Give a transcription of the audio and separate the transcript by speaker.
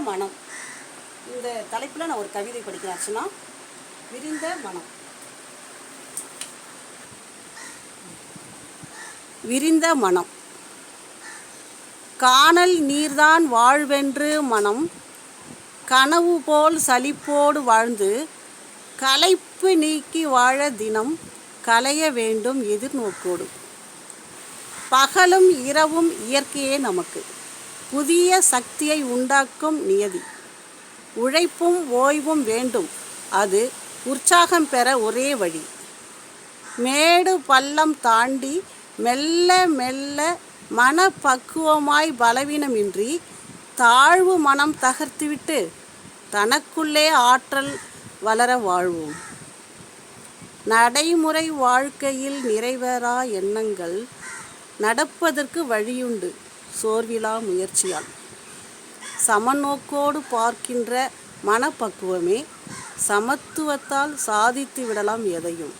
Speaker 1: மனம். இந்த தலைப்பில் நான் ஒரு கவிதை படிக்கிறாச்சுன்னா, விரிந்த மனம். விரிந்த மனம். கானல் நீர்தான் வாழ்வென்று மனம் கனவு போல் சலிப்போடு வாழ்ந்து களைப்பு நீக்கி வாழ தினம் களைய வேண்டும் எதிர்நோக்கோடு. பகலும் இரவும் இயற்கையே நமக்கு புதிய சக்தியை உண்டாக்கும் நியதி. உழைப்பும் ஓய்வும் வேண்டும், அது உற்சாகம் பெற ஒரே வழி. மேடு பள்ளம் தாண்டி மெல்ல மெல்ல மனப்பக்குவமாய் பலவீனமின்றி தாழ்வு மனம் தகர்த்துவிட்டு தனக்குள்ளே ஆற்றல் வளர வாழ்வோம். நடைமுறை வாழ்க்கையில் நிறைவேறா எண்ணங்கள் நடப்பதற்கு வழியுண்டு சோர்விலா முயற்சியால். சமநோக்கோடு பார்க்கின்ற மனப்பக்குவமே சமத்துவத்தால் சாதித்து விடலாம் எதையும்.